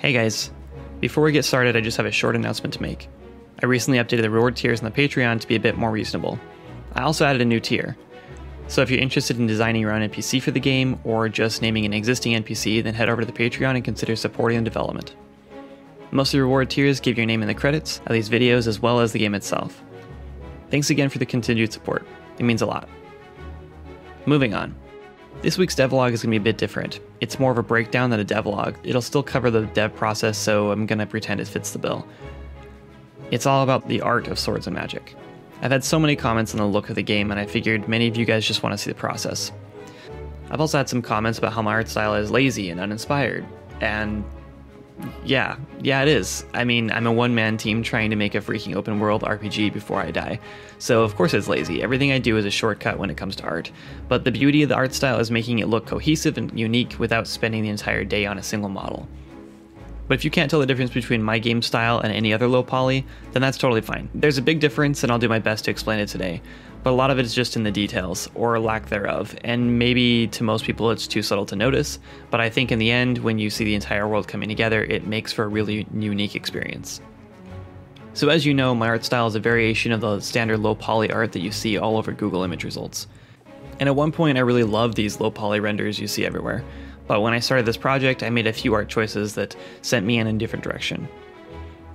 Hey guys, before we get started I just have a short announcement to make. I recently updated the reward tiers on the Patreon to be a bit more reasonable. I also added a new tier. So if you're interested in designing your own NPC for the game, or just naming an existing NPC, then head over to the Patreon and consider supporting the development. Most of the reward tiers give your name in the credits of these videos as well as the game itself. Thanks again for the continued support, it means a lot. Moving on. This week's devlog is going to be a bit different. It's more of a breakdown than a devlog. It'll still cover the dev process, so I'm going to pretend it fits the bill. It's all about the art of Swords and Magic. I've had so many comments on the look of the game, and I figured many of you guys just want to see the process. I've also had some comments about how my art style is lazy and uninspired, and yeah, it is. I mean, I'm a one-man team trying to make a freaking open-world RPG before I die, so of course it's lazy. Everything I do is a shortcut when it comes to art, but the beauty of the art style is making it look cohesive and unique without spending the entire day on a single model. But if you can't tell the difference between my game style and any other low poly, then that's totally fine. There's a big difference and I'll do my best to explain it today, but a lot of it is just in the details, or lack thereof, and maybe to most people it's too subtle to notice, but I think in the end, when you see the entire world coming together, it makes for a really unique experience. So as you know, my art style is a variation of the standard low poly art that you see all over Google image results. And at one point I really loved these low poly renders you see everywhere. But when I started this project, I made a few art choices that sent me in a different direction.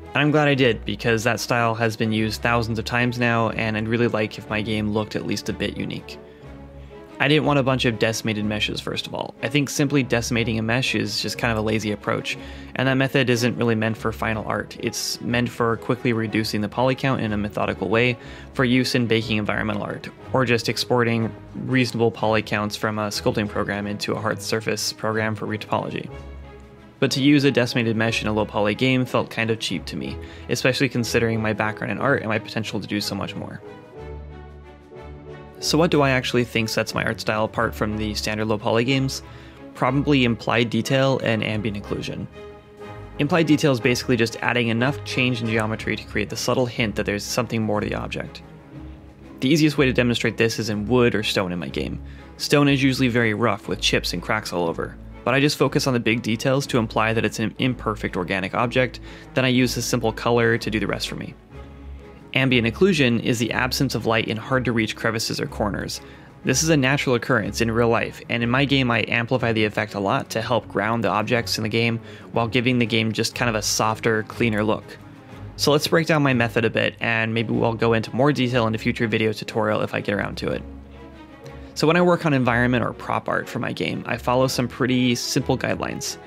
And I'm glad I did, because that style has been used thousands of times now, and I'd really like if my game looked at least a bit unique. I didn't want a bunch of decimated meshes, first of all. I think simply decimating a mesh is just kind of a lazy approach, and that method isn't really meant for final art. It's meant for quickly reducing the poly count in a methodical way for use in baking environmental art, or just exporting reasonable poly counts from a sculpting program into a hard surface program for retopology. But to use a decimated mesh in a low poly game felt kind of cheap to me, especially considering my background in art and my potential to do so much more. So what do I actually think sets my art style apart from the standard low poly games? Probably implied detail and ambient occlusion. Implied detail is basically just adding enough change in geometry to create the subtle hint that there's something more to the object. The easiest way to demonstrate this is in wood or stone in my game. Stone is usually very rough with chips and cracks all over, but I just focus on the big details to imply that it's an imperfect organic object, then I use a simple color to do the rest for me. Ambient occlusion is the absence of light in hard-to-reach crevices or corners. This is a natural occurrence in real life, and in my game I amplify the effect a lot to help ground the objects in the game while giving the game just kind of a softer, cleaner look. So let's break down my method a bit, and maybe we'll go into more detail in a future video tutorial if I get around to it. So when I work on environment or prop art for my game, I follow some pretty simple guidelines.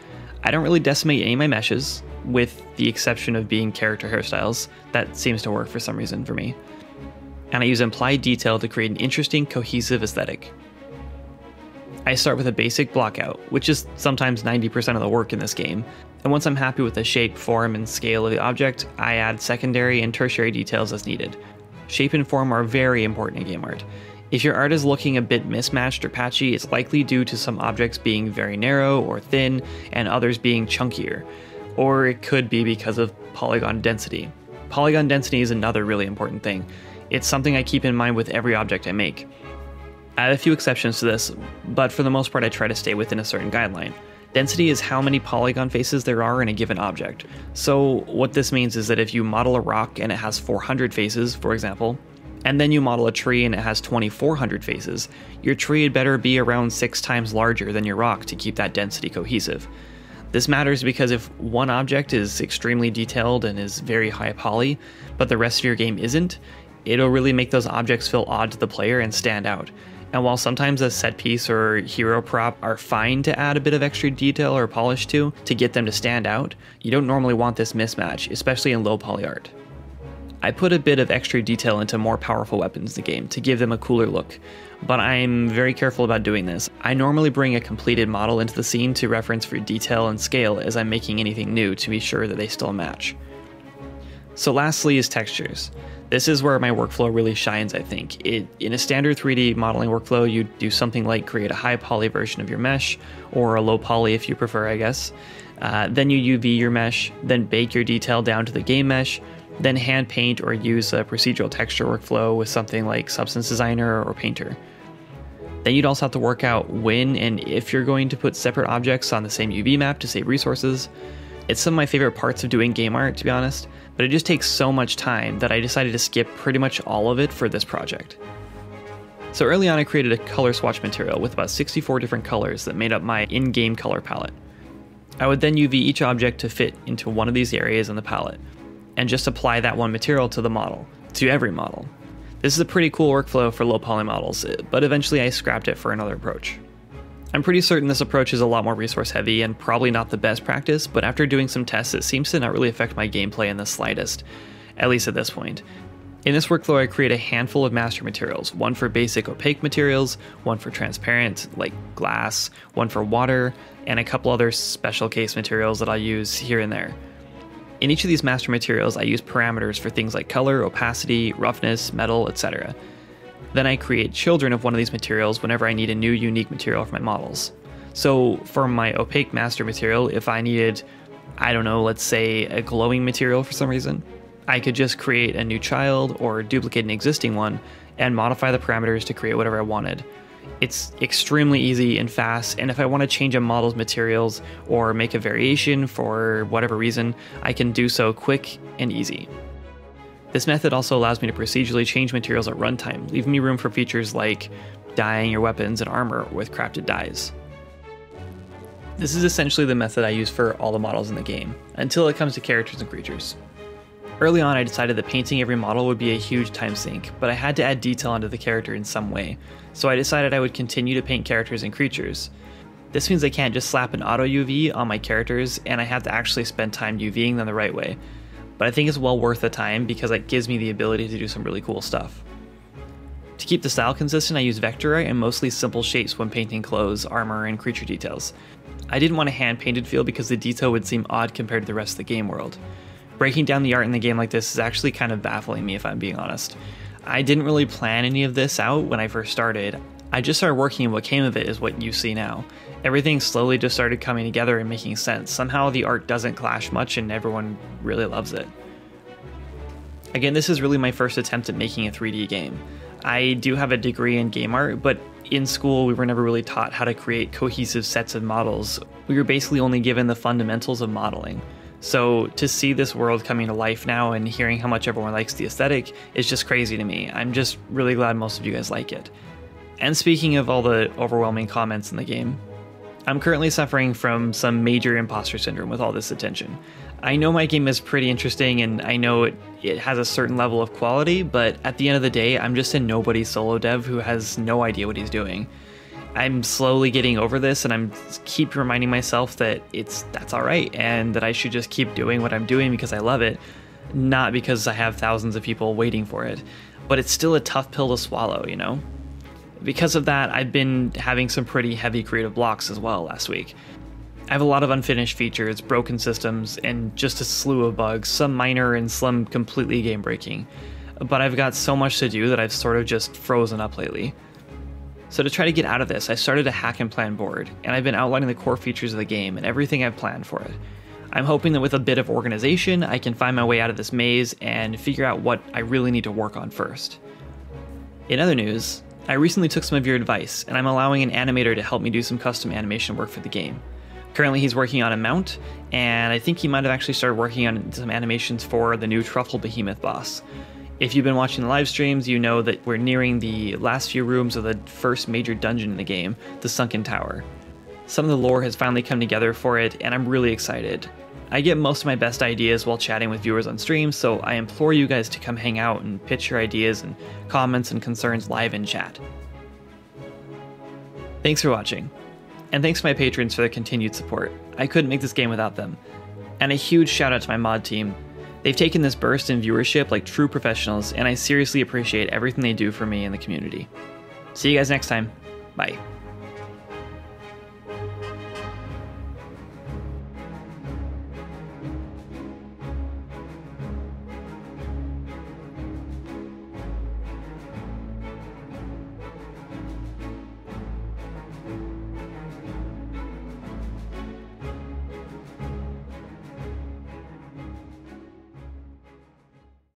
I don't really decimate any of my meshes, with the exception of being character hairstyles. That seems to work for some reason for me. And I use implied detail to create an interesting, cohesive aesthetic. I start with a basic blockout, which is sometimes 90% of the work in this game, and once I'm happy with the shape, form, and scale of the object, I add secondary and tertiary details as needed. Shape and form are very important in game art. If your art is looking a bit mismatched or patchy, it's likely due to some objects being very narrow or thin, and others being chunkier. Or it could be because of polygon density. Polygon density is another really important thing. It's something I keep in mind with every object I make. I have a few exceptions to this, but for the most part I try to stay within a certain guideline. Density is how many polygon faces there are in a given object. So what this means is that if you model a rock and it has 400 faces, for example, and then you model a tree and it has 2400 faces, your tree had better be around 6 times larger than your rock to keep that density cohesive. This matters because if one object is extremely detailed and is very high poly, but the rest of your game isn't, it'll really make those objects feel odd to the player and stand out. And while sometimes a set piece or hero prop are fine to add a bit of extra detail or polish to get them to stand out, you don't normally want this mismatch, especially in low poly art. I put a bit of extra detail into more powerful weapons in the game to give them a cooler look, but I'm very careful about doing this. I normally bring a completed model into the scene to reference for detail and scale as I'm making anything new to be sure that they still match. So lastly is textures. This is where my workflow really shines, I think. In a standard 3D modeling workflow, you do something like create a high poly version of your mesh, or a low poly if you prefer, I guess. Then you UV your mesh, then bake your detail down to the game mesh, then hand paint or use a procedural texture workflow with something like Substance Designer or Painter. Then you'd also have to work out when and if you're going to put separate objects on the same UV map to save resources. It's some of my favorite parts of doing game art, to be honest, but it just takes so much time that I decided to skip pretty much all of it for this project. So early on I created a color swatch material with about 64 different colors that made up my in-game color palette. I would then UV each object to fit into one of these areas in the palette, and just apply that one material to the model, to every model. This is a pretty cool workflow for low poly models, but eventually I scrapped it for another approach. I'm pretty certain this approach is a lot more resource heavy and probably not the best practice, but after doing some tests it seems to not really affect my gameplay in the slightest, at least at this point. In this workflow I create a handful of master materials, one for basic opaque materials, one for transparent, like glass, one for water, and a couple other special case materials that I'll use here and there. In each of these master materials I use parameters for things like color, opacity, roughness, metal, etc. Then I create children of one of these materials whenever I need a new unique material for my models. So for my opaque master material, if I needed, I don't know, let's say a glowing material for some reason, I could just create a new child or duplicate an existing one and modify the parameters to create whatever I wanted. It's extremely easy and fast, and if I want to change a model's materials or make a variation for whatever reason, I can do so quick and easy. This method also allows me to procedurally change materials at runtime, leaving me room for features like dyeing your weapons and armor with crafted dyes. This is essentially the method I use for all the models in the game, until it comes to characters and creatures. Early on I decided that painting every model would be a huge time sink, but I had to add detail onto the character in some way, so I decided I would continue to paint characters and creatures. This means I can't just slap an auto UV on my characters, and I have to actually spend time UVing them the right way. But I think it's well worth the time because it gives me the ability to do some really cool stuff. To keep the style consistent, I use vector art and mostly simple shapes when painting clothes, armor, and creature details. I didn't want a hand-painted feel because the detail would seem odd compared to the rest of the game world. Breaking down the art in the game like this is actually kind of baffling me if I'm being honest. I didn't really plan any of this out when I first started. I just started working and what came of it is what you see now. Everything slowly just started coming together and making sense. Somehow the art doesn't clash much and everyone really loves it. Again, this is really my first attempt at making a 3D game. I do have a degree in game art, but in school we were never really taught how to create cohesive sets of models. We were basically only given the fundamentals of modeling. So to see this world coming to life now and hearing how much everyone likes the aesthetic is just crazy to me. I'm just really glad most of you guys like it. And speaking of all the overwhelming comments in the game, I'm currently suffering from some major imposter syndrome with all this attention. I know my game is pretty interesting and I know it has a certain level of quality, but at the end of the day, I'm just a nobody solo dev who has no idea what he's doing. I'm slowly getting over this and I'm keep reminding myself that that's alright and that I should just keep doing what I'm doing because I love it, not because I have thousands of people waiting for it. But it's still a tough pill to swallow, you know? Because of that, I've been having some pretty heavy creative blocks as well last week. I have a lot of unfinished features, broken systems, and just a slew of bugs, some minor and some completely game-breaking. But I've got so much to do that I've sort of just frozen up lately. So to try to get out of this, I started a hack and plan board, and I've been outlining the core features of the game and everything I've planned for it. I'm hoping that with a bit of organization, I can find my way out of this maze and figure out what I really need to work on first. In other news, I recently took some of your advice, and I'm allowing an animator to help me do some custom animation work for the game. Currently he's working on a mount, and I think he might have actually started working on some animations for the new Truffle Behemoth boss. If you've been watching the live streams, you know that we're nearing the last few rooms of the first major dungeon in the game, the Sunken Tower. Some of the lore has finally come together for it, and I'm really excited. I get most of my best ideas while chatting with viewers on stream, so I implore you guys to come hang out and pitch your ideas and comments and concerns live in chat. Thanks for watching, and thanks to my patrons for their continued support. I couldn't make this game without them. And a huge shout out to my mod team. They've taken this burst in viewership like true professionals, and I seriously appreciate everything they do for me and the community. See you guys next time. Bye.